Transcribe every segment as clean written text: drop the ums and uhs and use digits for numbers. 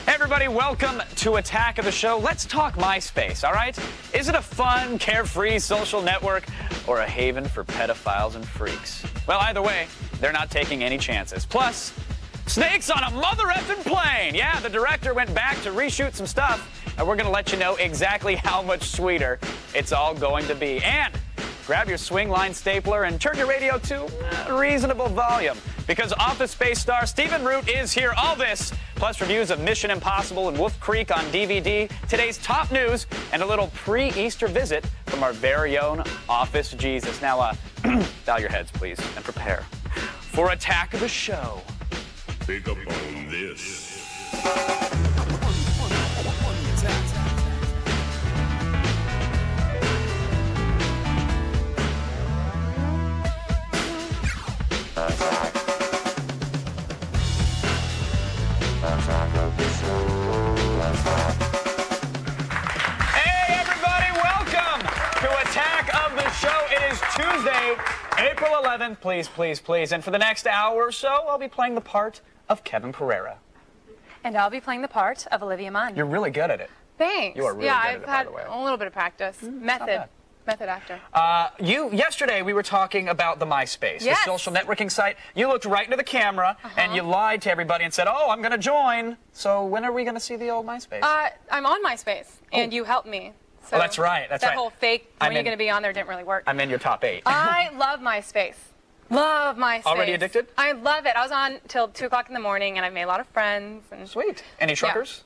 Hey everybody, welcome to Attack of the Show. Let's talk MySpace, all right? Is it a fun, carefree social network or a haven for pedophiles and freaks? Well, either way, they're not taking any chances. Plus, snakes on a mother effing plane. Yeah, the director went back to reshoot some stuff, and we're going to let you know exactly how much sweeter it's all going to be. And grab your swing line stapler and turn your radio to a reasonable volume, because Office Space star Stephen Root is here. All this, plus reviews of Mission Impossible and Wolf Creek on DVD, today's top news, and a little pre-Easter visit from our very own Office Jesus. Now, bow your heads, please, and prepare for Attack of the Show. Pick up on this. Hey everybody, welcome to Attack of the Show. It is Tuesday, April 11th. Please, please, please. And for the next hour or so, I'll be playing the part of Kevin Pereira. And I'll be playing the part of Olivia Munn. You're really good at it. Thanks. You are really yeah, good at I've it, by had the way. a little bit of practice. Method actor. Yesterday we were talking about the MySpace, Yes. the social networking site. You looked right into the camera and you lied to everybody and said, "Oh, I'm going to join." So when are we going to see the old MySpace? I'm on MySpace, and you helped me. So Oh, that's right. That's that right. whole fake, when I'm are you in- going to be on there, didn't really work. I'm in your top 8. I love MySpace. Love MySpace. Already addicted? I love it. I was on till 2 o'clock in the morning, and I've made a lot of friends. And Sweet. Any truckers?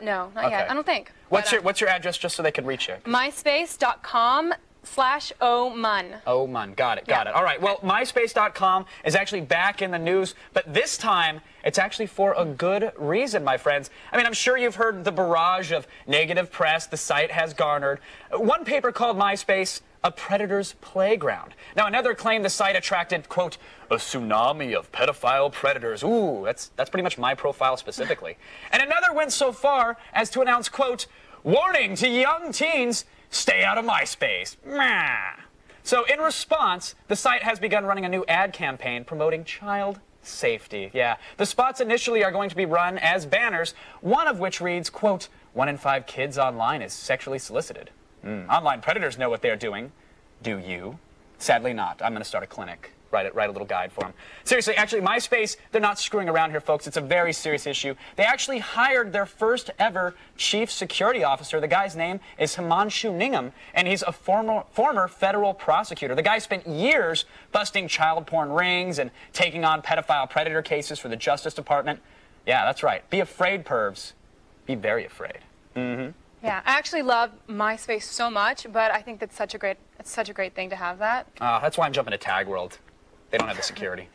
no, not yet. Okay. I don't think. What's But, your address just so they could reach you? MySpace.com/OMun. Oh, man. Got it. Yeah. All right. Well, MySpace.com is actually back in the news, but this time it's actually for a good reason, my friends. I mean, I'm sure you've heard the barrage of negative press the site has garnered. One paper called MySpace a predator's playground. Now, another claimed the site attracted, quote, a tsunami of pedophile predators. Ooh, that's pretty much my profile specifically. And another went so far as to announce, quote, warning to young teens, stay out of MySpace. Meh. So in response, the site has begun running a new ad campaign promoting child safety. Yeah, the spots initially are going to be run as banners, one of which reads, quote, 1 in 5 kids online is sexually solicited. Online predators know what they're doing. Do you? Sadly not. I'm going to start a clinic. Write a little guide for them. Seriously, actually, MySpace, they're not screwing around here, folks. It's a very serious issue. They actually hired their first ever chief security officer. The guy's name is Himanshu Nigam, and he's a former federal prosecutor. The guy spent years busting child porn rings and taking on pedophile predator cases for the Justice Department. Yeah, that's right. Be afraid, pervs. Be very afraid. Yeah, I actually love MySpace so much, but I think that's such a great thing to have that. That's why I'm jumping to Tag World. They don't have the security.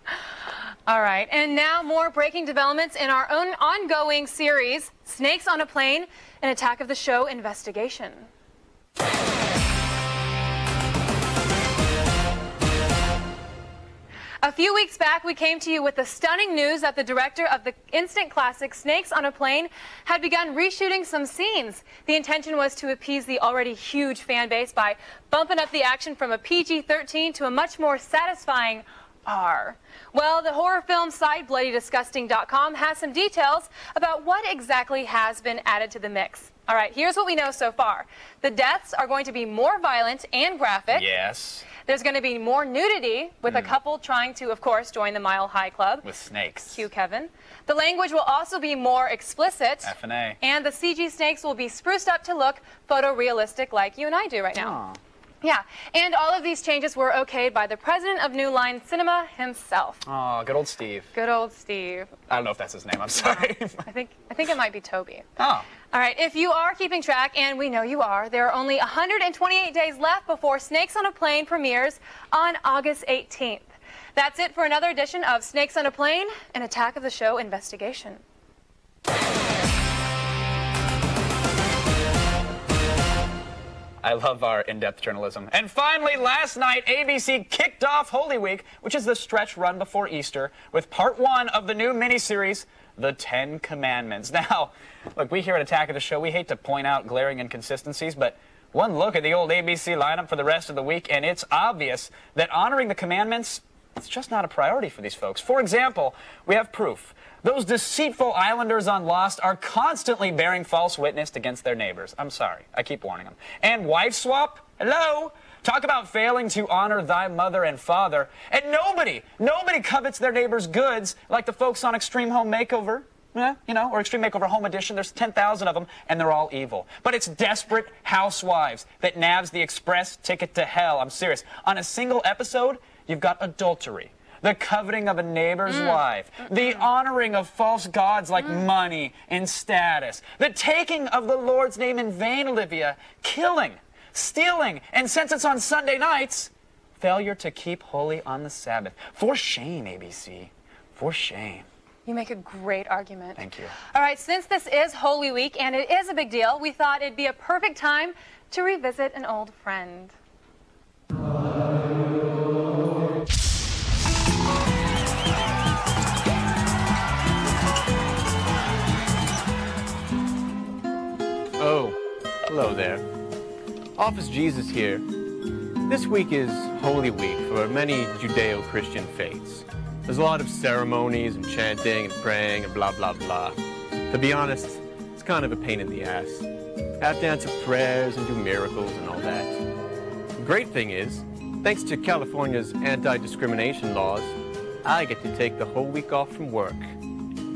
All right, and now more breaking developments in our own ongoing series, Snakes on a Plane, an Attack of the Show investigation. A few weeks back, we came to you with the stunning news that the director of the instant classic Snakes on a Plane had begun reshooting some scenes. The intention was to appease the already huge fan base by bumping up the action from a PG-13 to a much more satisfying R. Well, the horror film site BloodyDisgusting.com has some details about what exactly has been added to the mix. All right, here's what we know so far. The deaths are going to be more violent and graphic. Yes. There's going to be more nudity, with a couple trying to, of course, join the Mile High Club. With snakes. Cue Kevin. The language will also be more explicit. F&A. And the CG snakes will be spruced up to look photorealistic like you and I do right now. Aw. Yeah, and all of these changes were okayed by the president of New Line Cinema himself. Oh, good old Steve. Good old Steve. I don't know if that's his name. I'm sorry. I think it might be Toby. Oh. All right, if you are keeping track, and we know you are, there are only 128 days left before Snakes on a Plane premieres on August 18th. That's it for another edition of Snakes on a Plane, an Attack of the Show investigation. I love our in-depth journalism. And finally, last night, ABC kicked off Holy Week, which is the stretch run before Easter, with part 1 of the new miniseries, The 10 Commandments. Now, look, we here at Attack of the Show, we hate to point out glaring inconsistencies, but one look at the old ABC lineup for the rest of the week, and it's obvious that honoring the commandments, it's just not a priority for these folks. For example, we have proof. Those deceitful islanders on Lost are constantly bearing false witness against their neighbors. I'm sorry. I keep warning them. And wife swap? Hello? Talk about failing to honor thy mother and father. And nobody covets their neighbor's goods like the folks on Extreme Home Makeover. Yeah, you know, or Extreme Makeover Home Edition. There's 10,000 of them, and they're all evil. But it's desperate housewives that nabs the express ticket to hell. I'm serious. On a single episode, you've got adultery, the coveting of a neighbor's wife, the honoring of false gods like money and status, the taking of the Lord's name in vain, Olivia, killing, stealing, and since it's on Sunday nights, failure to keep holy on the Sabbath. For shame, ABC. For shame. You make a great argument. Thank you. All right, since this is Holy Week and it is a big deal, we thought it'd be a perfect time to revisit an old friend. Oh, hello there. Office Jesus here. This week is Holy Week for many Judeo-Christian faiths. There's a lot of ceremonies and chanting and praying and blah, blah, blah. To be honest, it's kind of a pain in the ass. Have to answer prayers and do miracles and all that. The great thing is, thanks to California's anti-discrimination laws, I get to take the whole week off from work.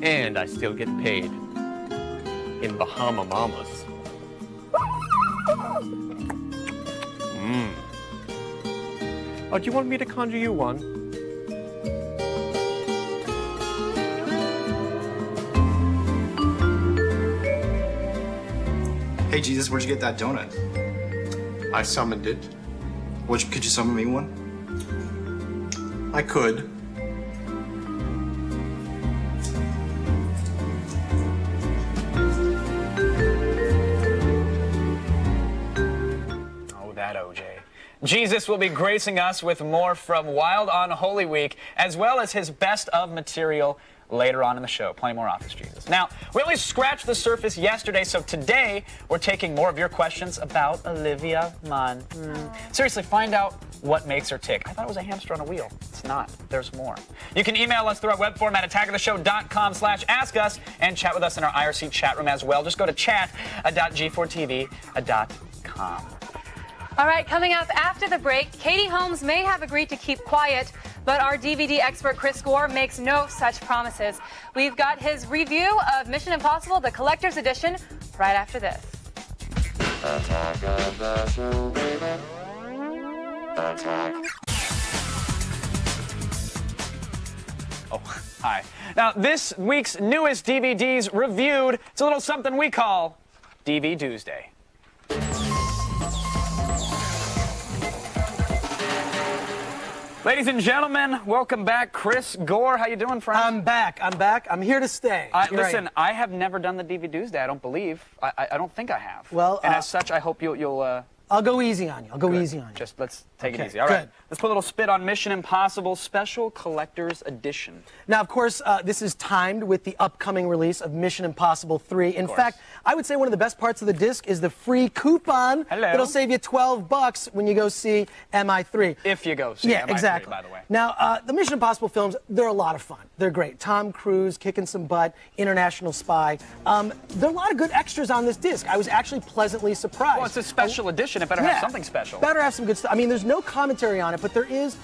And I still get paid. In Bahama Mamas. Oh, do you want me to conjure you one? Hey Jesus, where'd you get that donut? I summoned it. Could you summon me one? I could. Oh, that OJ. Jesus will be gracing us with more from Wild on Holy Week, as well as his best of material later on in the show. Plenty more Office Jesus. Now, we only scratched the surface yesterday, so today we're taking more of your questions about Olivia Munn. Seriously, find out what makes her tick. I thought it was a hamster on a wheel. It's not. There's more. You can email us through our web form at attackoftheshow.com/askus and chat with us in our IRC chat room as well. Just go to chat.g4tv.com. All right, coming up after the break, Katie Holmes may have agreed to keep quiet, but our DVD expert Chris Gore makes no such promises. We've got his review of Mission Impossible, the Collector's Edition, right after this. Attack of the show, baby. Attack. Oh, hi. Now, this week's newest DVDs reviewed, it's a little something we call DVDuesday. Ladies and gentlemen, welcome back. Chris Gore, how you doing, friend? I'm back. I'm here to stay. Listen, Right. I have never done the DVDuesday, I don't believe. I don't think I have. Well, and as such, I hope you'll I'll go easy on you. Just let's take it Okay, easy. All right. good. Let's put a little spit on Mission Impossible Special Collector's Edition. Now, of course, this is timed with the upcoming release of Mission Impossible 3. In course. fact, I would say one of the best parts of the disc is the free coupon Hello. that'll save you $12 when you go see MI3. If you go see Yeah, MI3, exactly. by the way. Now, the Mission Impossible films, they're a lot of fun. They're great. Tom Cruise, kicking some butt, international spy. There are a lot of good extras on this disc. I was actually pleasantly surprised. Well, it's a special edition. It better have something special. Better have some good stuff. I mean, there's no commentary on it, but there is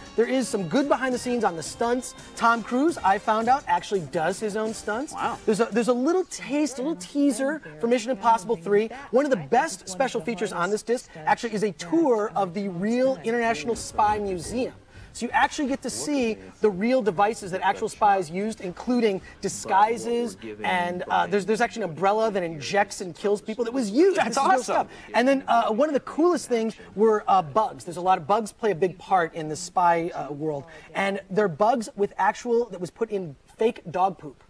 some good behind the scenes on the stunts. Tom Cruise, I found out, actually does his own stunts. Wow. There's a little taste, a little teaser for Mission Impossible 3. One of the best special features on this disc actually is a tour of the real International Spy Museum. So you actually get to see the real devices that actual spies used, including disguises, and there's actually an umbrella that injects and kills people that was used. That's This is real awesome. stuff. And then one of the coolest things were bugs. There's a lot of bugs play a big part in the spy world, and they're bugs with actual that was put in fake dog poop.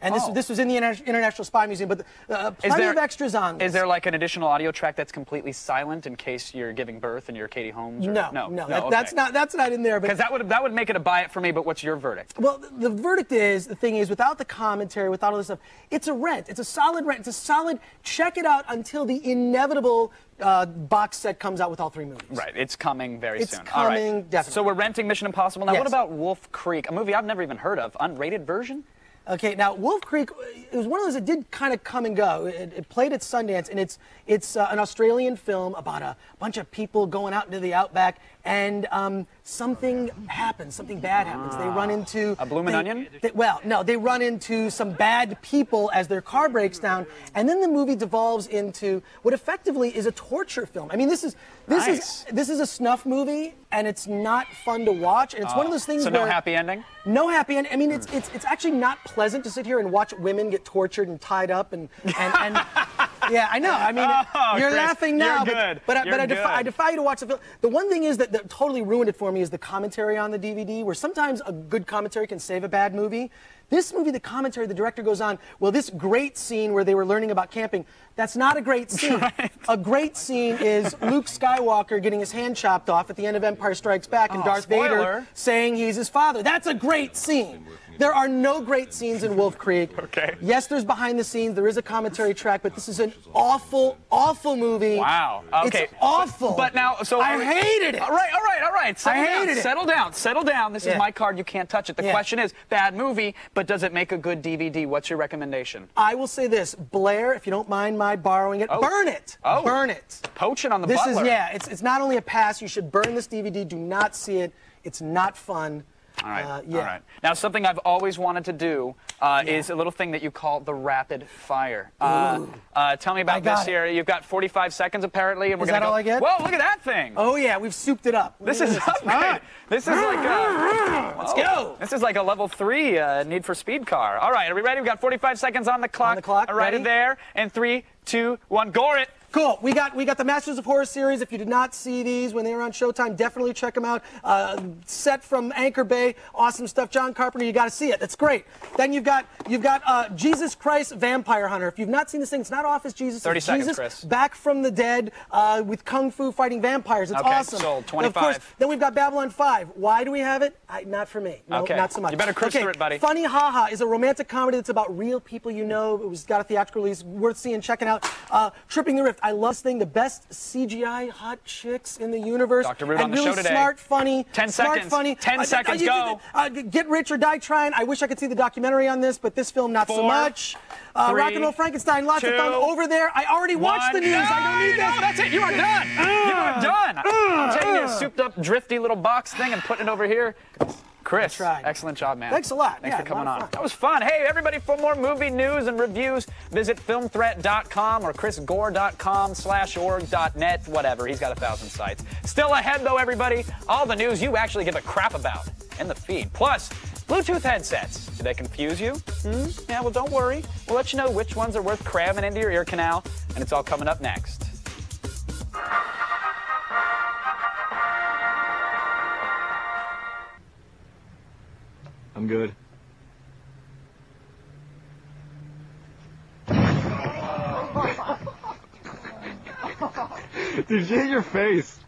And this was in the International Spy Museum, but plenty of extras on this. Is there like an additional audio track that's completely silent in case you're giving birth and you're Katie Holmes? Or? No, Okay. that's not in there. Because that would make it a buy it for me. But what's your verdict? Well, the verdict is, the thing is, without the commentary, without all this stuff, it's a rent. It's a solid rent. It's a solid check it out until the inevitable box set comes out with all 3 movies. Right, it's coming very It's soon. All right. coming, definitely. So we're renting Mission Impossible. Now, Yes. what about Wolf Creek, a movie I've never even heard of, unrated version? Okay, now Wolf Creek, it was one of those that did kind of come and go. It played at Sundance, and it's an Australian film about a bunch of people going out into the outback, and something happens, something bad happens. They run into a bloomin' onion? They run into some bad people as their car breaks down, and then the movie devolves into what effectively is a torture film. I mean, this is a snuff movie, and it's not fun to watch. And it's one of those things so where no happy ending? No happy ending. I mean, it's actually not pleasant to sit here and watch women get tortured and tied up and yeah, I know. I mean, you're Chris, laughing now, you're good. but You're I good. defy you to watch the film. The one thing is that totally ruined it for me is the commentary on the DVD, where sometimes a good commentary can save a bad movie. This movie, the commentary, the director goes on, well, this great scene where they were learning about camping, that's not a great scene. Right. A great scene is Luke Skywalker getting his hand chopped off at the end of Empire Strikes Back and Darth Vader saying he's his father. That's a great scene. There are no great scenes in Wolf Creek. Okay. Yes, there's behind the scenes, there is a commentary track, but this is an awful, awful movie. Wow. Okay. It's awful. But now, so I hated it. All right. Settle down. Settle down. This is Yeah. my card. You can't touch it. The question is, bad movie, but does it make a good DVD? What's your recommendation? I will say this, Blair, if you don't mind my borrowing it, burn it. Oh. Burn it. Poaching on the This butler. is, it's not only a pass, you should burn this DVD. Do not see it. It's not fun. All right. Yeah. All right. Now, something I've always wanted to do is a little thing that you call the rapid fire. Tell me about this here. You've got 45 seconds apparently, and we're Is gonna that go. all I get? Whoa! Look at that thing. Oh yeah, we've souped it up. This is This is like let's go. This is like a level 3 Need for Speed car. All right, are we ready? We've got 45 seconds on the clock. On the clock, All right, ready? there. And 3, 2, 1. Gore it. Cool. We got the Masters of Horror series. If you did not see these when they were on Showtime, definitely check them out. Set from Anchor Bay, awesome stuff. John Carpenter, you got to see it. That's great. Then you've got Jesus Christ Vampire Hunter. If you've not seen this thing, it's not Office Jesus. 30 it's seconds, Jesus Chris. back from the dead with kung fu fighting vampires. It's Okay, awesome. sold. And of 25. course, then we've got Babylon 5. Why do we have it? Not for me. No, Okay. not so much. You better cruise through it, buddy. Funny Haha is a romantic comedy that's about real people you know. It was got a theatrical release. Worth seeing, checking out. Tripping the Rift. I love this thing. The best CGI hot chicks in the universe. Dr. Root and on the really show today. Smart, funny. 10 smart, seconds. funny. 10 seconds, go. Get Rich or Die Trying. I wish I could see the documentary on this, but this film not so 4, much. 3, Rock and Roll Frankenstein, lots of fun 2, over there. I already watched the news. I don't need this. No, that's it. You are done. You are done. I'm taking your souped-up, drifty little box thing and putting it over here. Chris, tried. excellent job, man. Thanks a lot. Thanks for Yeah, coming a lot on. of fun. That was fun. Hey, everybody, for more movie news and reviews, visit filmthreat.com or chrisgore.com/org.net, whatever. He's got 1,000 sites. Still ahead, though, everybody, all the news you actually give a crap about in the feed. Plus, Bluetooth headsets. Do they confuse you? Yeah, well, don't worry. We'll let you know which ones are worth cramming into your ear canal, and it's all coming up next. I'm good. Did you hit your face?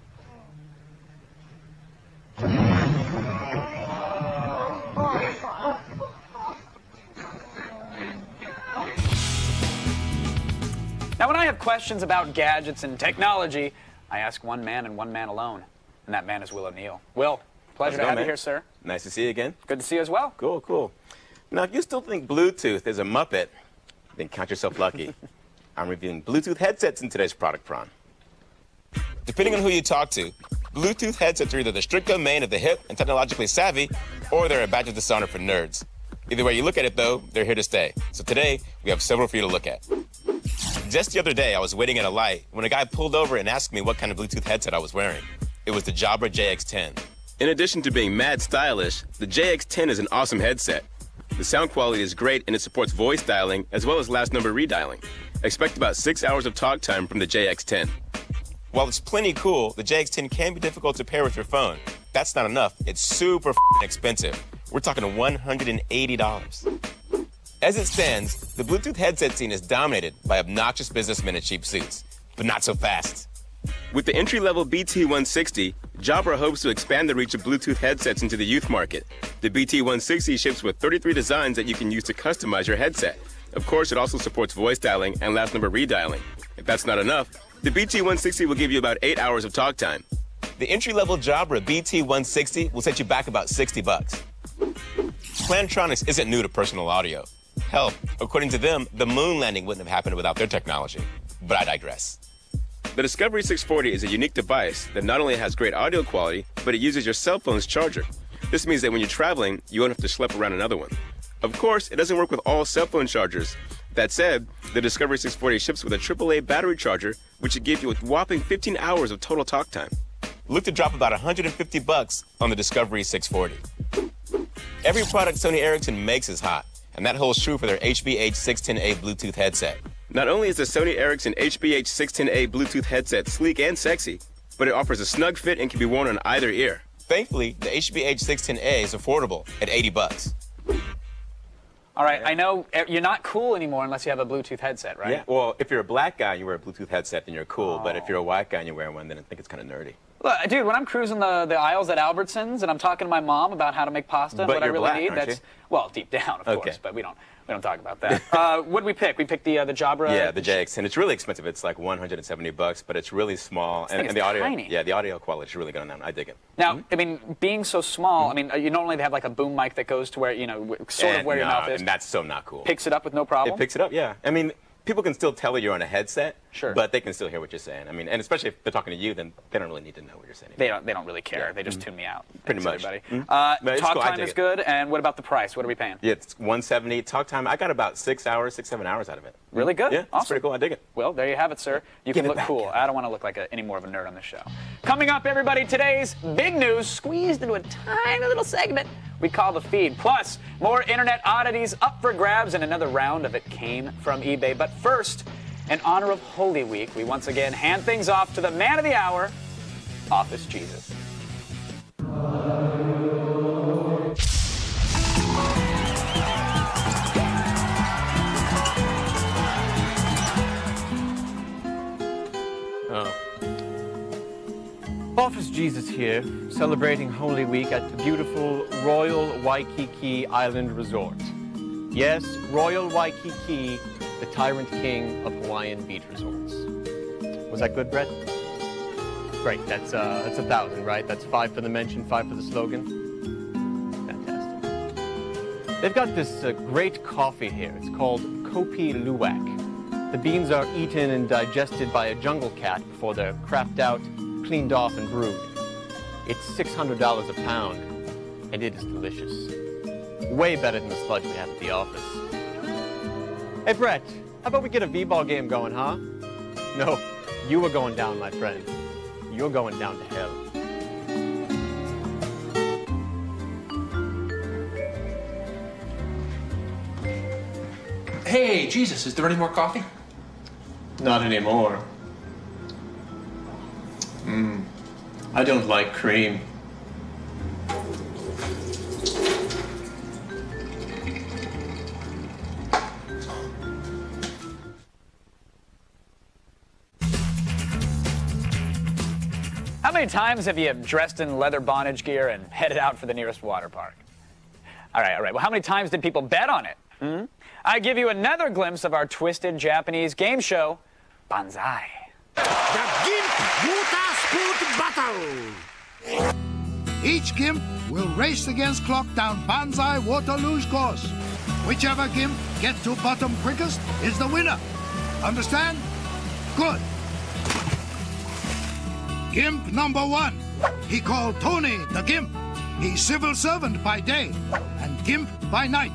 Now, when I have questions about gadgets and technology, I ask one man and one man alone, and that man is Wil O'Neal. Will, pleasure to have you here, sir. Nice to see you again. Good to see you as well. Cool, cool. Now, if you still think Bluetooth is a Muppet, then count yourself lucky. I'm reviewing Bluetooth headsets in today's Product Pr0n. Depending on who you talk to, Bluetooth headsets are either the strict domain of the hip and technologically savvy, or they're a badge of dishonor for nerds. Either way you look at it, though, they're here to stay. So today, we have several for you to look at. Just the other day, I was waiting at a light when a guy pulled over and asked me what kind of Bluetooth headset I was wearing. It was the Jabra JX10. In addition to being mad stylish, the JX10 is an awesome headset. The sound quality is great and it supports voice dialing as well as last number redialing. Expect about 6 hours of talk time from the JX10. While it's plenty cool, the JX10 can be difficult to pair with your phone. That's not enough. It's super expensive. We're talking $180. As it stands, the Bluetooth headset scene is dominated by obnoxious businessmen in cheap suits, but not so fast. With the entry-level BT160, Jabra hopes to expand the reach of Bluetooth headsets into the youth market. The BT160 ships with 33 designs that you can use to customize your headset. Of course, it also supports voice dialing and last number redialing. If that's not enough, the BT160 will give you about 8 hours of talk time. The entry-level Jabra BT160 will set you back about $60. Plantronics isn't new to personal audio. Hell, according to them, the moon landing wouldn't have happened without their technology. But I digress. The Discovery 640 is a unique device that not only has great audio quality, but it uses your cell phone's charger. This means that when you're traveling, you won't have to schlep around another one. Of course, it doesn't work with all cell phone chargers. That said, the Discovery 640 ships with a AAA battery charger, which should give you a whopping 15 hours of total talk time. Look to drop about $150 on the Discovery 640. Every product Sony Ericsson makes is hot, and that holds true for their HBH610A Bluetooth headset. Not only is the Sony Ericsson HBH610A Bluetooth headset sleek and sexy, but it offers a snug fit and can be worn on either ear. Thankfully, the HBH610A is affordable at $80. All right, I know you're not cool anymore unless you have a Bluetooth headset, right? Yeah, well, if you're a black guy and you wear a Bluetooth headset, then you're cool. But if you're a white guy and you wear one, then I think it's kind of nerdy. Look, dude, when I'm cruising the aisles at Albertsons and I'm talking to my mom about how to make pasta and But what I you're really black, need, aren't that's, you? well, deep down, of course, but we don't talk about that. What did we pick? We picked the Jabra? Yeah, the JX, and it's really expensive. It's like $170, but it's really small. This thing is the audio, tiny. yeah, the audio quality is really good on that. I dig it. Now, I mean, being so small, I mean, you normally they have like a boom mic that goes to where, you know, sort of where your mouth is. And that's so not cool. Picks it up with no problem? It picks it up, yeah. I mean, people can still tell you're on a headset, sure, but they can still hear what you're saying. I mean, and especially if they're talking to you, then they don't really need to know what you're saying. They don't really care. Yeah. They just tune me out. Pretty Thanks, much. Everybody. Talk time is good, and what about the price? What are we paying? Yeah, it's $170. Talk time, I got about 6 hours, 7 hours out of it. Really good? Yeah, awesome. It's pretty cool. I dig it. Well, there you have it, sir. You can look cool. I don't want to look like any more of a nerd on this show. Coming up, everybody, today's big news squeezed into a tiny little segment we call the feed. Plus, more internet oddities up for grabs, and another round of it came from eBay. But first, in honor of Holy Week, we once again hand things off to the man of the hour, Office Jesus. Office Jesus here, celebrating Holy Week at the beautiful Royal Waikiki Island Resort. Yes, Royal Waikiki, the tyrant king of Hawaiian beach resorts. Was that good, Brett? Great, that's 1,000, right? That's 5 for the mention, 5 for the slogan. Fantastic. They've got this great coffee here. It's called Kopi Luwak. The beans are eaten and digested by a jungle cat before they're crapped out, cleaned off, and brewed. It's $600 a pound, and it is delicious. Way better than the sludge we have at the office. Hey, Brett, how about we get a v-ball game going, huh? No, you are going down, my friend. You're going down to hell. Hey, Jesus, is there any more coffee? Not anymore. I don't like cream. How many times have you dressed in leather bondage gear and headed out for the nearest water park? All right. Well, how many times did people bet on it? I give you another glimpse of our twisted Japanese game show, Banzai. The GIMP Water Sport Battle! Each GIMP will race against clock down Banzai water luge course. Whichever GIMP gets to bottom quickest is the winner. Understand? Good. GIMP number 1. He called Tony the GIMP. He's civil servant by day and GIMP by night.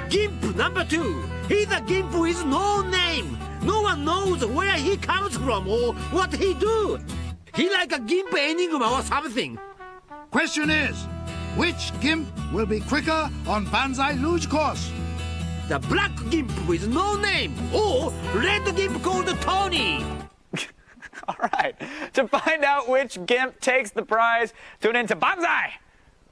GIMP number 2. He's a GIMP with no name. No one knows where he comes from or what he do. He like a GIMP enigma or something. Question is, which GIMP will be quicker on Banzai luge course? The black GIMP with no name or red GIMP called Tony. All right. To find out which GIMP takes the prize, tune in to Banzai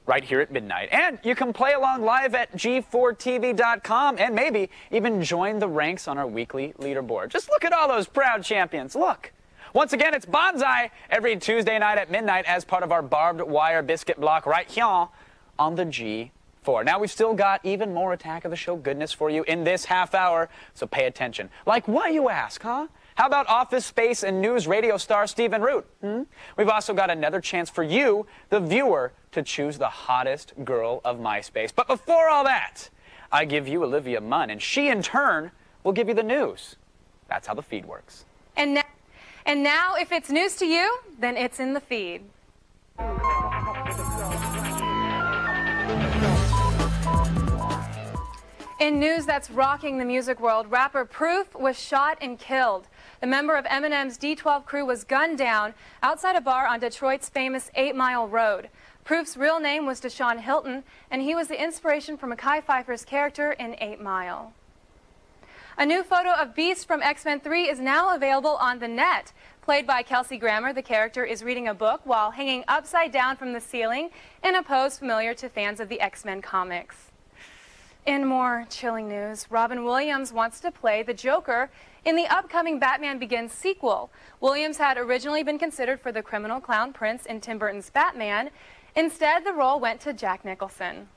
right here at midnight. And you can play along live at G4TV.com and maybe even join the ranks on our weekly leaderboard. Just look at all those proud champions. Look. Once again, it's Banzai every Tuesday night at midnight as part of our barbed wire biscuit block right here on the G4. 4. Now, we've still got even more Attack of the Show goodness for you in this half hour, so pay attention. Like what, you ask, huh? How about Office Space and News radio star Stephen Root? We've also got another chance for you, the viewer, to choose the hottest girl of MySpace. But before all that, I give you Olivia Munn, and she, in turn, will give you the news. That's how the feed works. And now, if it's news to you, then it's in the feed. In news that's rocking the music world, rapper Proof was shot and killed. The member of Eminem's D12 crew was gunned down outside a bar on Detroit's famous 8 Mile Road. Proof's real name was Deshaun Hilton, and he was the inspiration for Mekhi Phifer's character in 8 Mile. A new photo of Beast from X-Men 3 is now available on the net. Played by Kelsey Grammer, the character is reading a book while hanging upside down from the ceiling in a pose familiar to fans of the X-Men comics. In more chilling news, Robin Williams wants to play the Joker in the upcoming Batman Begins sequel. Williams had originally been considered for the criminal clown prince in Tim Burton's Batman. Instead, the role went to Jack Nicholson.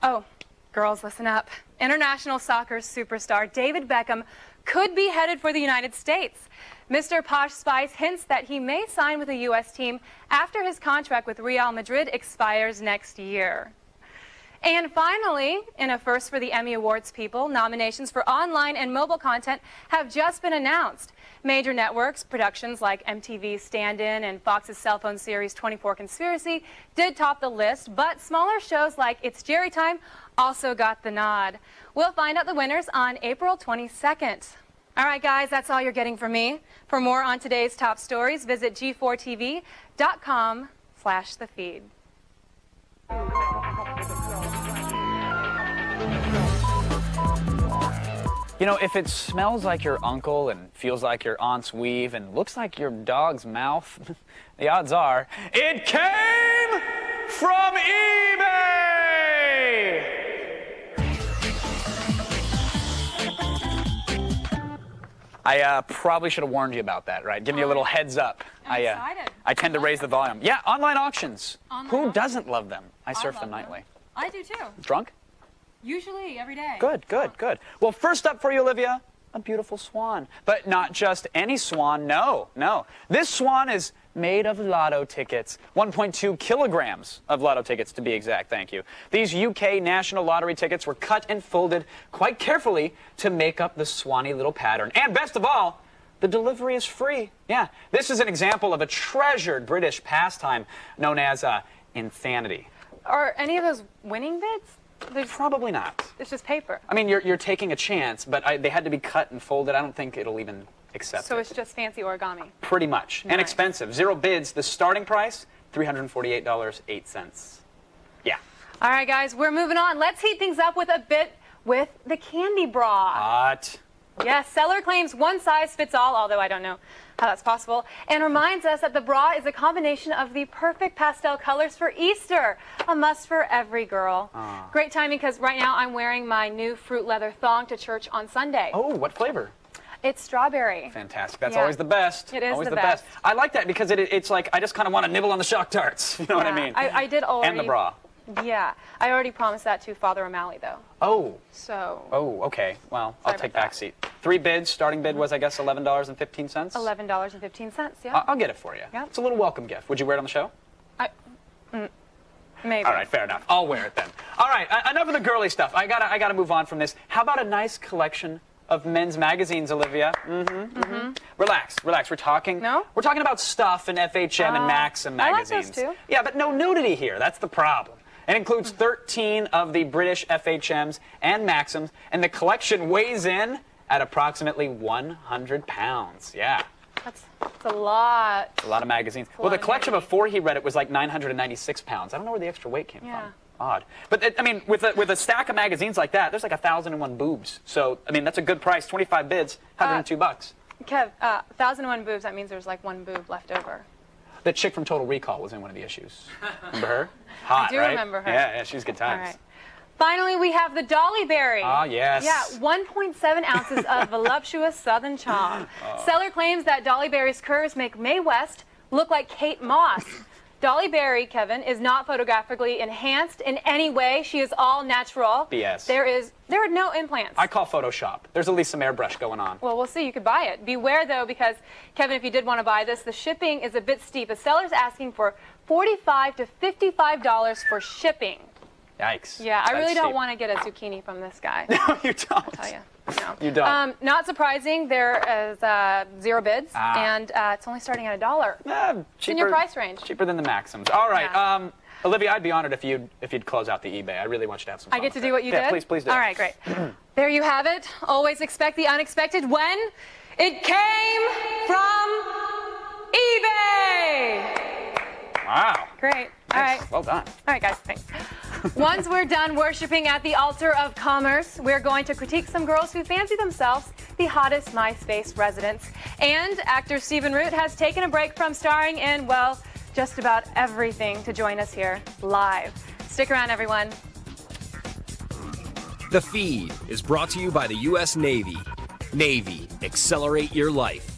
Oh, girls, listen up. International soccer superstar David Beckham could be headed for the United States. Mr. Posh Spice hints that he may sign with a U.S. team after his contract with Real Madrid expires next year. And finally, in a first for the Emmy Awards people, nominations for online and mobile content have just been announced. Major networks, productions like MTV's Stand-In and Fox's cell phone series 24 Conspiracy did top the list, but smaller shows like It's Jerry Time also got the nod. We'll find out the winners on April 22nd. All right, guys, that's all you're getting from me. For more on today's top stories, visit g4tv.com/thefeed. You know, if it smells like your uncle and feels like your aunt's weave and looks like your dog's mouth, the odds are it came from eBay! I probably should have warned you about that, right? Give me a little heads up. I'm excited. I tend to raise the volume. Yeah, online auctions. Who doesn't love them? I surf them nightly. I do too. Drunk? Usually, every day. Good, good, good. Well, first up for you, Olivia, a beautiful swan. But not just any swan, no. This swan is made of lotto tickets. 1.2 kilograms of lotto tickets, to be exact, thank you. These UK National Lottery tickets were cut and folded quite carefully to make up the swanny little pattern. And best of all, the delivery is free. Yeah, this is an example of a treasured British pastime known as insanity. Are any of those winning bids? There's probably not. It's just paper. I mean, you're taking a chance, but they had to be cut and folded. I don't think it'll even accept it. So it's just fancy origami. Pretty much. Nice. And expensive. 0 bids. The starting price, $348.08. Yeah. All right, guys, we're moving on. Let's heat things up with a bit with the candy bra. Hot. Yes, seller claims one size fits all, although I don't know how that's possible, and reminds us that the bra is a combination of the perfect pastel colors for Easter, a must for every girl. Great timing because right now I'm wearing my new fruit leather thong to church on Sunday. Oh, what flavor? It's strawberry. Fantastic. That's always the best. It is always the best. I like that because it's like I just kind of want to nibble on the Shock Tarts. You know what I mean? I did already. And the bra. Yeah. I already promised that to Father O'Malley, though. Oh. So. Oh, okay. Well, I'll take back seat. 3 bids. Starting bid was, I guess, $11.15? $11.15, yeah. I'll get it for you. Yeah. It's a little welcome gift. Would you wear it on the show? Maybe. All right, fair enough. I'll wear it then. All right, enough of the girly stuff. I gotta move on from this. How about a nice collection of men's magazines, Olivia? Relax. We're talking. No? We're talking about Stuff and FHM and Maxim magazines. I like those too. Yeah, but no nudity here. That's the problem. It includes 13 of the British FHMs and Maxims, and the collection weighs in at approximately 100 pounds. Yeah. That's a lot. A lot of magazines. Well, the collection before he read it was like 996 pounds. I don't know where the extra weight came from. Odd. But, I mean, with a stack of magazines like that, there's like 1,001 boobs. So, I mean, that's a good price. 25 bids, $102. Kev, 1,001 boobs, that means there's like 1 boob left over. The chick from Total Recall was in one of the issues. Remember her? Hot, I do remember her. Yeah, she's good times. All right. Finally, we have the Dolly Berry. Ah, yes. Yeah, 1.7 ounces of voluptuous southern charm. Seller claims that Dolly Berry's curves make Mae West look like Kate Moss. Dolly Berry, Kevin, is not photographically enhanced in any way. She is all natural. BS. There are no implants. I call Photoshop. There's at least some airbrush going on. Well, we'll see. You could buy it. Beware, though, because, Kevin, if you did want to buy this, the shipping is a bit steep. A seller's asking for $45 to $55 for shipping. Yikes. Yeah, I really That's don't steep. want to get a zucchini from this guy. No, you don't. I'll tell you. No. You don't. Not surprising, there is 0 bids, and it's only starting at $1. It's in your price range. Cheaper than the Maxims. All right. Yeah. Olivia, I'd be honored if you'd close out the eBay. I really want you to have some fun. I get to with do it. what you Yeah, did? please do. All right, great. There you have it. Always expect the unexpected when it came from eBay. Wow. Great. All right. Well done. All right, guys. Thanks. Once we're done worshiping at the altar of commerce, we're going to critique some girls who fancy themselves the hottest MySpace residents. And actor Stephen Root has taken a break from starring in, well, just about everything to join us here live. Stick around, everyone. The Feed is brought to you by the U.S. Navy. Navy, accelerate your life.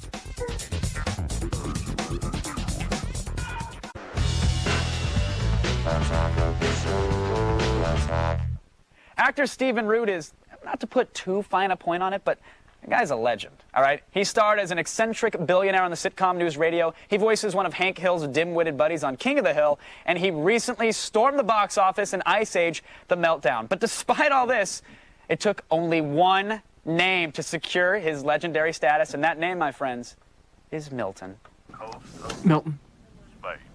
Actor Stephen Root is, not to put too fine a point on it, but the guy's a legend, all right? He starred as an eccentric billionaire on the sitcom News Radio. He voices one of Hank Hill's dim-witted buddies on King of the Hill, and he recently stormed the box office in Ice Age: The Meltdown. But despite all this, it took only one name to secure his legendary status, and that name, my friends, is Milton. Milton.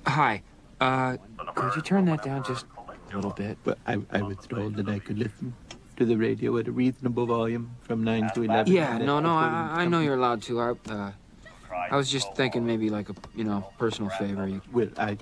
Hi. Could you turn that down just a little bit? But I was told that I could listen to the radio at a reasonable volume from 9 to 11. Yeah, no, I know you're allowed to. I was just thinking maybe like a, personal favor. Well, I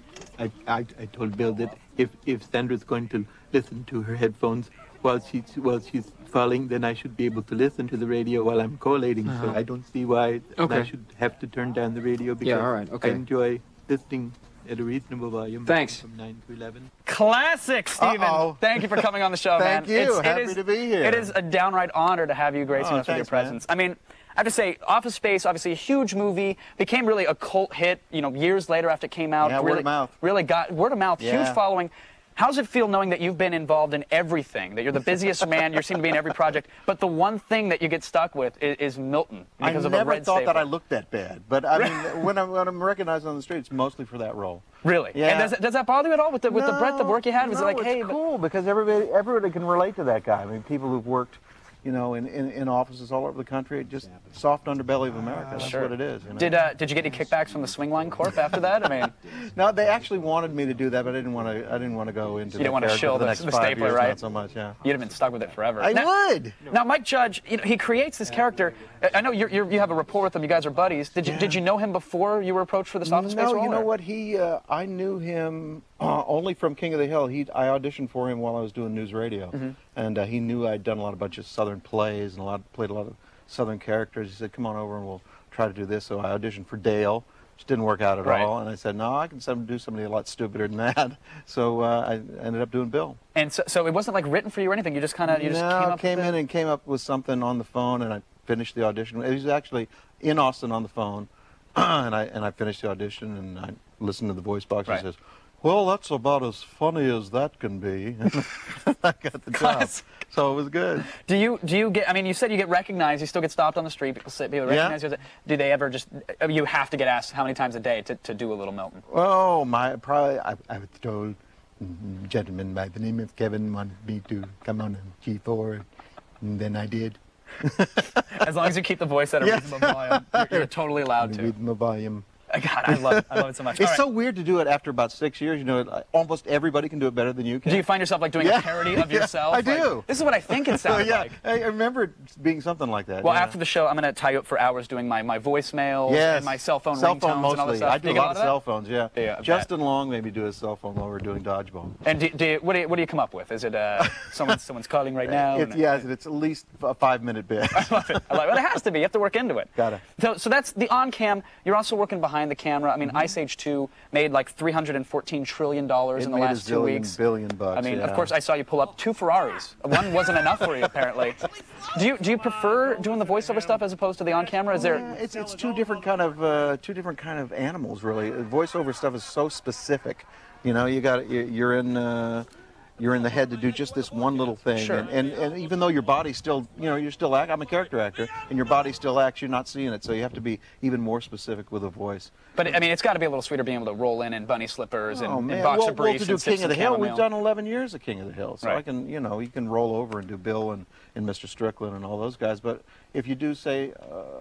told Bill that if Sandra's going to listen to her headphones while she's falling, then I should be able to listen to the radio while I'm collating. So I don't see why I should have to turn down the radio because all right, okay. I enjoy listening at a reasonable volume. Thanks. From 9 to 11. Classic, Stephen. Uh-oh. Thank you for coming on the show, man. Thank you. Happy to be here. It is a downright honor to have you gracing us with your presence. Man. I mean, I have to say, Office Space, obviously a huge movie, became really a cult hit, years later after it came out. Yeah, really, word of mouth. Really got word of mouth, Yeah. huge following. How does it feel knowing that you've been involved in everything, that you're the busiest man, you seem to be in every project, but the one thing that you get stuck with is Milton because of a never red thought staple? that I looked that bad, but I mean, when I'm recognized on the street, it's mostly for that role. Really? Yeah. And does that bother you at all with the breadth of work you had? Was it like, it's hey, cool because everybody can relate to that guy. I mean, people who've worked, in offices all over the country, just soft underbelly of America. That's Sure. what it is. Did you get any kickbacks from the Swingline Corp after that? I mean, no, they actually wanted me to do that, but I didn't want to go into. You didn't want to character shill for the the next 5 stapler, years, right? Not so much, yeah. You'd have been stuck with it forever. I would. Now, Mike Judge, he creates this character. I know you have a rapport with him. You guys are buddies. Did you know him before you were approached for this Office Space role? No, you know or? what? I knew him only from King of the Hill. I auditioned for him while I was doing news radio, and he knew I'd done a bunch of Southern plays and played a lot of Southern characters. He said, "Come on over and we'll try to do this." So I auditioned for Dale, which didn't work out at all, and I said, "No, I can do somebody a lot stupider than that." So I ended up doing Bill. And so it wasn't like written for you or anything. You just came up with something on the phone, and I finished the audition. It was actually in Austin on the phone, and I finished the audition, and I listened to the voice box. Right. And says, "Well, that's about as funny as that can be." I got the job, so it was good. Do you get? I mean, you said you get recognized. You still get stopped on the street. People recognize you. Do they ever just? You have to get asked how many times a day to do a little Milton? Oh my! Probably I was told, gentleman by the name of Kevin wanted me to come on G4, and then I did. As long as you keep the voice at a reasonable volume, you're totally allowed to. Reasonable volume. God, I love it so much. It's so weird to do it after about 6 years. Almost everybody can do it better than you can. Do you find yourself like doing a parody of yourself? I do. This is what I think it sounds like. I remember it being something like that. Well, after the show, I'm going to tie you up for hours doing my voicemails and my cell phone ringtones and all that stuff. I do a lot of cell phones, yeah Justin Long made me do a cell phone while we were doing dodgeball. And what do you come up with? Is it someone's calling right now? It's at least a 5-minute bit. I love it. It has to be. You have to work into it. Got it. So that's the on-cam. You're also working behind behind the camera. I mean, Ice Age 2 made like $314 trillion in the last 2 weeks. Billion bucks. I mean, yeah. of course, I saw you pull up 2 Ferraris. One wasn't enough for you, apparently. Do you prefer doing the voiceover stuff as opposed to the on-camera? Is there? It's two different kind of animals, really. Voiceover stuff is so specific. You know, you're in the head to do just this one little thing. Sure. And even though your body still, you know, you're still I'm a character actor, and your body still acts, you're not seeing it, so you have to be even more specific with a voice. But I mean, it's got to be a little sweeter being able to roll in bunny slippers and boxer well, briefs to do and sip King of the some Hill, chamomile. we've done 11 years of King of the Hill, so Right. I can, you know, you can roll over and do Bill and Mr. Strickland and all those guys. But if you do say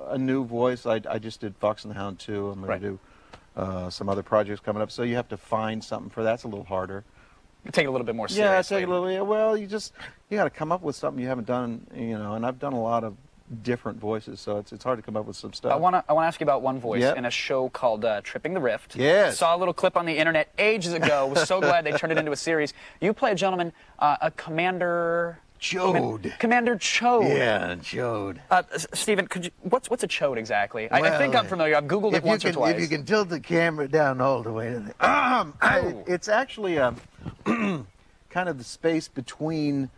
a new voice, I just did Fox and the Hound 2. I'm going to do some other projects coming up, so you have to find something for that's a little harder. Take it a little bit more seriously. Yeah, take it a little. Yeah, well, you got to come up with something you haven't done, you know. And I've done a lot of different voices, so it's hard to come up with some stuff. I want to ask you about one voice Yep. in a show called Tripping the Rift. Yes. Saw a little clip on the internet ages ago. Was so glad they turned it into a series. You play a gentleman, a Commander. Chode. Commander Chode. Yeah, Chode. Stephen, what's a Chode exactly? I think I'm familiar. I've Googled it once or twice. If you can tilt the camera down all the way to the... it's actually kind of the space between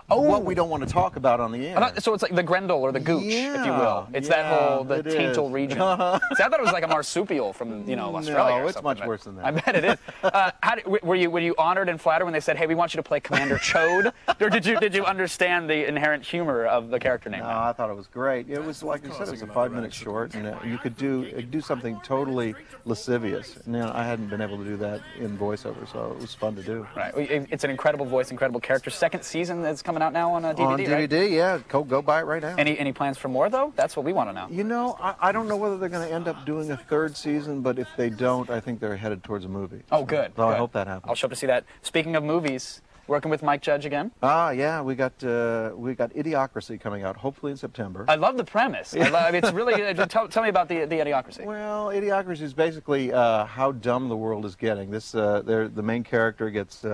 what we don't want to talk about on the air. So it's like the Grendel or the Gooch, if you will. It's that whole, the Taintal region. See, I thought it was like a marsupial from, you know, Australia. No, or it's something, much worse than that. I bet it is. Were you honored and flattered when they said, hey, we want you to play Commander Chode? Or did you understand the inherent humor of the character name? No, I thought it was great. It was, like you said, it was a 5-minute short, and you could do something totally lascivious. And, you know, I hadn't been able to do that in voiceover, so it was fun to do. Right. It's an incredible voice, incredible character. Second season that's coming out now on DVD. On DVD, right? yeah. Go buy it right now. Any plans for more, though? That's what we want to know. You know, I don't know whether they're going to end up doing a 3rd season, but if they don't, I think they're headed towards a movie. Oh, good. So I hope that happens. I'll show up to see that. Speaking of movies, working with Mike Judge again? Yeah, we got Idiocracy coming out, hopefully in September. I love the premise. I mean, it's really tell me about the Idiocracy. Well, Idiocracy is basically how dumb the world is getting. The main character gets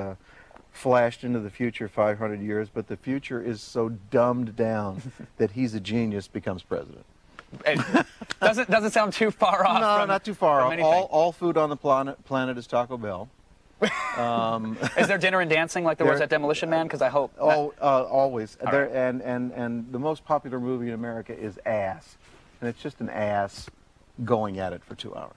flashed into the future 500 years, but the future is so dumbed down that he's a genius, becomes president. It doesn't sound too far off. No, not too far off. Anything. All food on the planet is Taco Bell. Is there dinner and dancing like there was at Demolition Man? Because I hope. Always. Right. And the most popular movie in America is Ass, and it's just an ass going at it for 2 hours.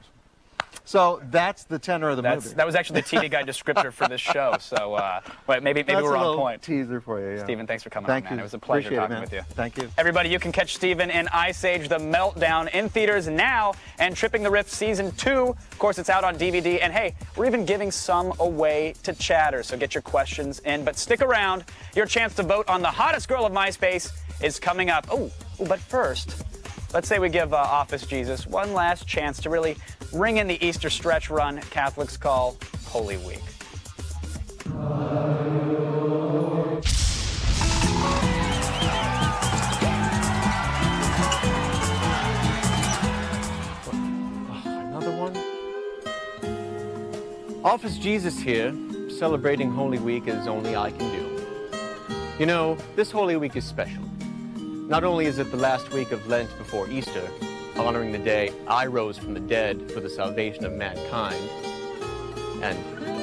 So that's the tenor of the movie. That was actually the TV Guide descriptor for this show. So maybe we're on point. Teaser for you. Yeah. Stephen, thanks for coming Thank on, man. you. It was a pleasure Appreciate talking it, man. with you. Thank you. Everybody, you can catch Stephen in Ice Age: The Meltdown in theaters now, and Tripping the Rift Season 2. Of course, it's out on DVD. And hey, we're even giving some away to chatter, so get your questions in. But stick around. Your chance to vote on the hottest girl of MySpace is coming up. Oh, but first, let's say we give Office Jesus one last chance to really ring in the Easter stretch run Catholics call Holy Week. Another one? Office Jesus here, celebrating Holy Week as only I can do. You know, this Holy Week is special. Not only is it the last week of Lent before Easter, honoring the day I rose from the dead for the salvation of mankind, and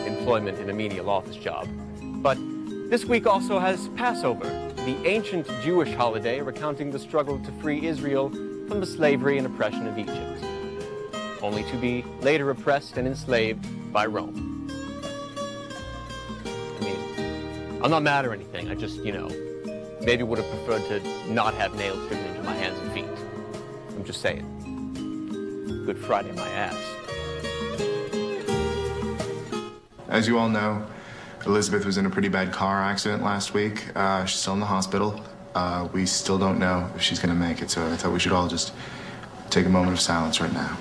employment in a menial office job, but this week also has Passover, the ancient Jewish holiday recounting the struggle to free Israel from the slavery and oppression of Egypt, only to be later oppressed and enslaved by Rome. I mean, I'm not mad or anything, I just, you know, maybe would have preferred to not have nails driven into my hands and feet. I'm just saying. Good Friday, my ass. As you all know, Elizabeth was in a pretty bad car accident last week. She's still in the hospital. We still don't know if she's going to make it, so I thought we should all just take a moment of silence right now.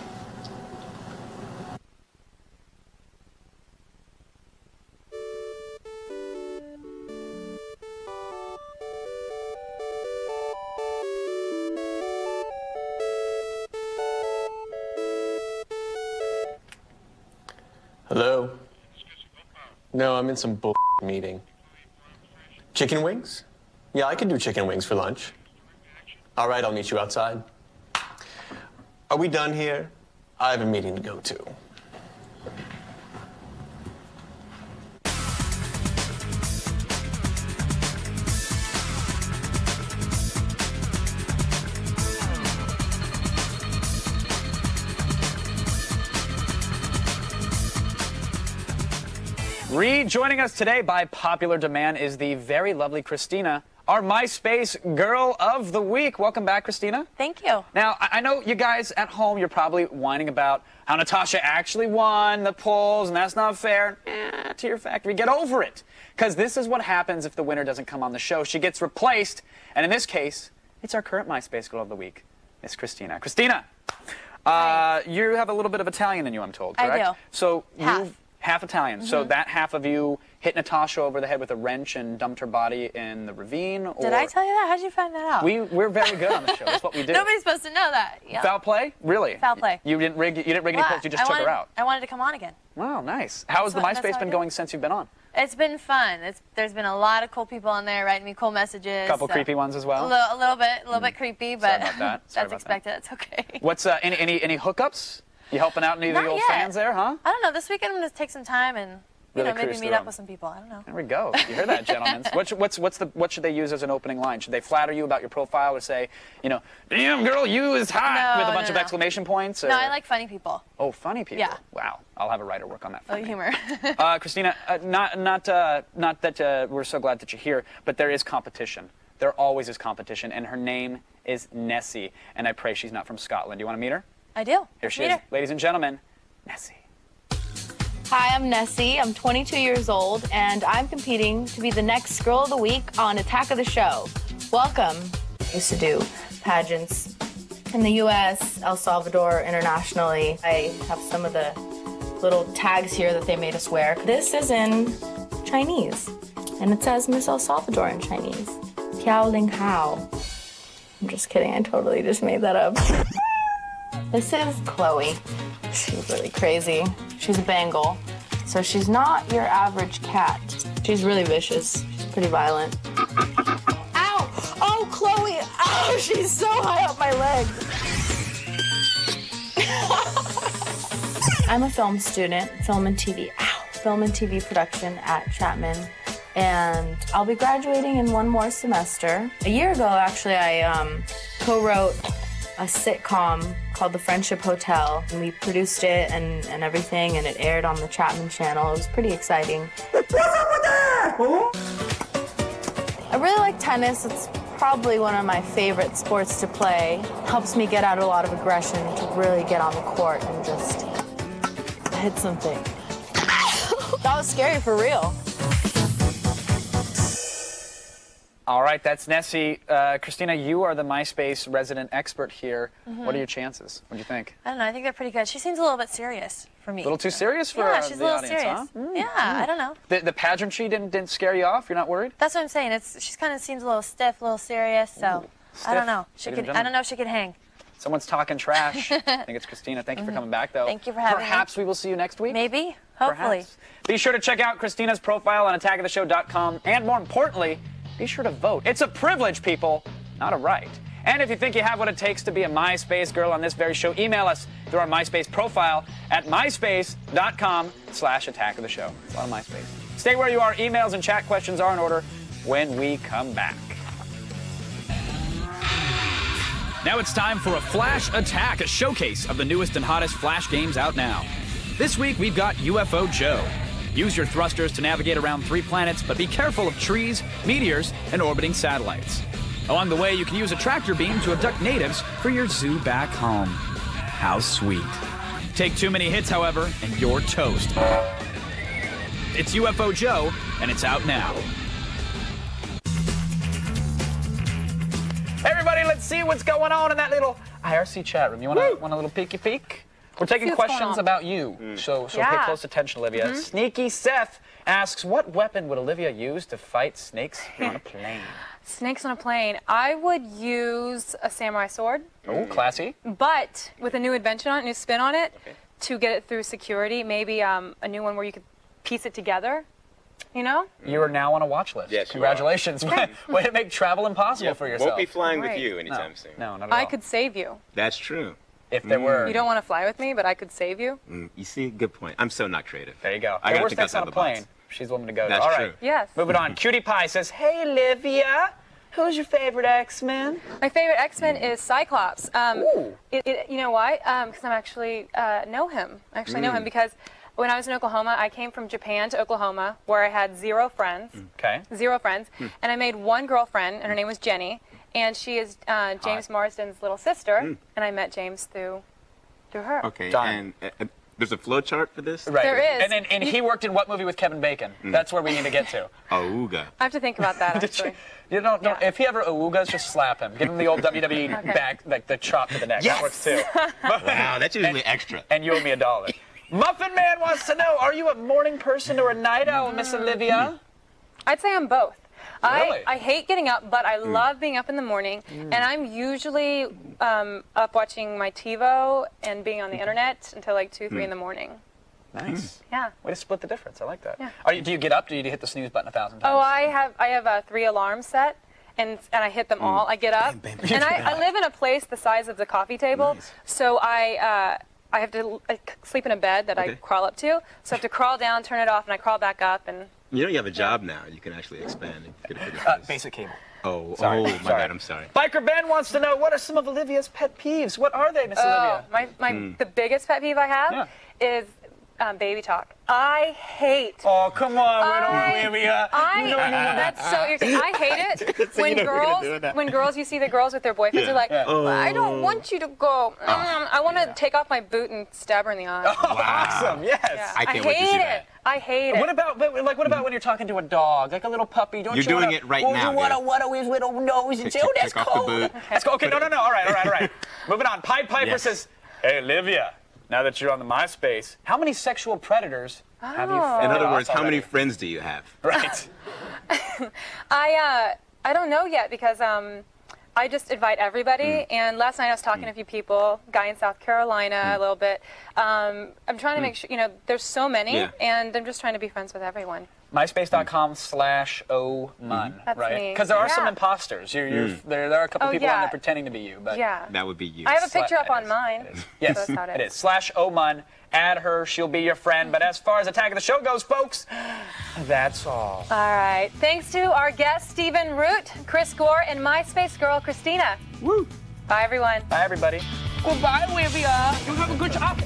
Hello? No, I'm in some bull meeting. Chicken wings? Yeah, I can do chicken wings for lunch. All right, I'll meet you outside. Are we done here? I have a meeting to go to. Rejoining us today by popular demand is the very lovely Christina, our MySpace Girl of the Week. Welcome back, Christina. Thank you. Now, I know you guys at home, you're probably whining about how Natasha actually won the polls, and that's not fair. To your factory, get over it. Because this is what happens if the winner doesn't come on the show. She gets replaced, and in this case, it's our current MySpace Girl of the Week, Miss Christina. Christina, you have a little bit of Italian in you, I'm told, correct? I do. So Half. Half Italian. So that half of you hit Natasha over the head with a wrench and dumped her body in the ravine? Or... Did I tell you that? How'd you find that out? We're very good on the show. That's what we do. Nobody's supposed to know that. Yeah. Foul play? Really? Foul play. You didn't rig any polls, you just took her out. I wanted to come on again. Wow, nice. How has the MySpace been going since you've been on? It's been fun. There's been a lot of cool people on there writing me cool messages. A couple creepy ones as well? A little bit creepy, but Sorry about that. that's expected. It's okay. What's any hookups? You helping out any of the old fans there, huh? I don't know. This weekend I'm going to take some time and Really maybe meet up with some people. I don't know. There we go. You hear that, gentlemen? What should they use as an opening line? Should they flatter you about your profile or say, damn girl, you is hot with a bunch of exclamation points? Or... No, I like funny people. Oh, funny people. Yeah. Wow. I'll have a writer work on that for me. Humor. Christina, not that we're so glad that you're here, but there is competition. There always is competition, and her name is Nessie, and I pray she's not from Scotland. Do you want to meet her? I do. Here she is. Ladies and gentlemen, Nessie. Hi, I'm Nessie. I'm 22 years old, and I'm competing to be the next Girl of the Week on Attack of the Show. Welcome. I used to do pageants in the U.S., El Salvador, internationally. I have some of the little tags here that they made us wear. This is in Chinese, and it says Miss El Salvador in Chinese. Tiao Ling Hao. I'm just kidding. I totally just made that up. This is Chloe. She's really crazy. She's a Bengal, so she's not your average cat. She's really vicious. She's pretty violent. Ow! Oh, Chloe! Ow! She's so high up my leg. I'm a film student, film and TV. Ow! Film and TV production at Chapman, and I'll be graduating in one more semester. A year ago, actually, I co-wrote a sitcom called The Friendship Hotel, and we produced it and everything, and it aired on the Chapman channel. It was pretty exciting. I really like tennis. It's probably one of my favorite sports to play. Helps me get out a lot of aggression to really get on the court and just hit something. That was scary for real. All right, that's Nessie. Christina, you are the MySpace resident expert here. What are your chances? What do you think? I don't know. I think they're pretty good. She seems a little bit serious for me. A little too serious for yeah, she's the a little audience, serious. huh? Yeah, I don't know. The pageantry didn't scare you off? You're not worried? That's what I'm saying. She kind of seems a little stiff, a little serious. So I don't know. I don't know if she could hang. Someone's talking trash. I think it's Christina. Thank you for coming back, though. Thank you for having me. Perhaps we will see you next week. Maybe. Hopefully. Perhaps. Be sure to check out Christina's profile on attackoftheshow.com, and more importantly, be sure to vote. It's a privilege, people, not a right. And if you think you have what it takes to be a MySpace girl on this very show, email us through our MySpace profile at myspace.com/attackoftheshow. It's a lot of MySpace. Stay where you are. Emails and chat questions are in order when we come back. Now it's time for a Flash Attack, a showcase of the newest and hottest Flash games out now. This week, we've got UFO Joe. Use your thrusters to navigate around 3 planets, but be careful of trees, meteors, and orbiting satellites. Along the way, you can use a tractor beam to abduct natives for your zoo back home. How sweet. Take too many hits, however, and you're toast. It's UFO Joe, and it's out now. Everybody, let's see what's going on in that little IRC chat room. You want a little peeky peek? We're taking questions about you, so pay close attention, Olivia. Sneaky Seth asks, what weapon would Olivia use to fight snakes on a plane? Snakes on a plane. I would use a samurai sword. Oh, classy. But with a new invention on it, new spin on it, to get it through security. Maybe a new one where you could piece it together. You know? You are now on a watch list. Yes, congratulations. Way to make travel impossible for yourself. Won't be flying with you anytime soon. No, not at all. I could save you. That's true. if there were. You don't want to fly with me, but I could save you. You see, good point. I'm so not creative. There you go. I There gotta were think things on outside a the box. plane. She's the woman to go to. That's All true. right. Yes. Moving on. Cutie Pie says, "Hey, Olivia, who's your favorite X-Men?" My favorite X-Men is Cyclops. You know why? Because I actually know him. I actually know him because when I was in Oklahoma, I came from Japan to Oklahoma, where I had 0 friends. Okay. 0 friends. And I made one girlfriend, and her name was Jenny. And she is James Marsden's little sister. And I met James through her. Okay, and there's a flow chart for this? Right. There is. And he worked in what movie with Kevin Bacon? That's where we need to get to. Auga. I have to think about that, actually. You don't, if he ever augas, just slap him. Give him the old WWE back, like the chop to the neck. That works too. Wow, that's usually extra. And you owe me $1. Muffin Man wants to know, are you a morning person or a night owl, Miss Olivia? I'd say I'm both. Really? I hate getting up, but I love being up in the morning. And I'm usually up watching my TiVo and being on the internet until like 2, 3 in the morning. Nice. Yeah. Way to split the difference. I like that. Yeah. Do you get up? Do you hit the snooze button 1,000 times? Oh, I have 3 alarms set, and I hit them all. I get up, and I live in a place the size of the coffee table, so I have to sleep in a bed that I crawl up to. So I have to crawl down, turn it off, and I crawl back up. And You know you have a job now. You can actually expand and get a bigger place. Basic cable. Oh, Sorry. my bad. I'm sorry. Biker Ben wants to know, what are some of Olivia's pet peeves? What are they, Miss Olivia? The biggest pet peeve I have is baby talk. I hate. Oh, come on, Olivia. That's so irritating. I hate it when girls, you see the girls with their boyfriends are like, I don't want you to go. I want to take off my boot and stab her in the eye. Awesome, yes. Yeah. I can't wait to see that. I hate it. What about when you're talking to a dog, like a little puppy? Don't You're you doing wanna, it right oh, now, you want to dude. waddle his little nose and say, oh, that's Take off the cold. boot. That's cool. Okay, no. All right. Moving on. Pied Piper says, hey, Olivia, now that you're on the MySpace, how many sexual predators have you fought In other off words, how many already? friends do you have? Right. I don't know yet because I just invite everybody. And last night I was talking to a few people, guy in South Carolina a little bit. I'm trying to make sure, there's so many, and I'm just trying to be friends with everyone. MySpace.com/OMun, That's right? me. Because there are some imposters. There are a couple people on there pretending to be you. But That would be you. I have a picture up on mine. Yes, So that's how it is. /OMun. Add her. She'll be your friend. But as far as Attack of the Show goes, folks, that's all. All right. Thanks to our guests, Stephen Root, Chris Gore, and MySpace girl, Christina. Woo. Bye, everyone. Bye, everybody. Goodbye, Olivia. You have a good job.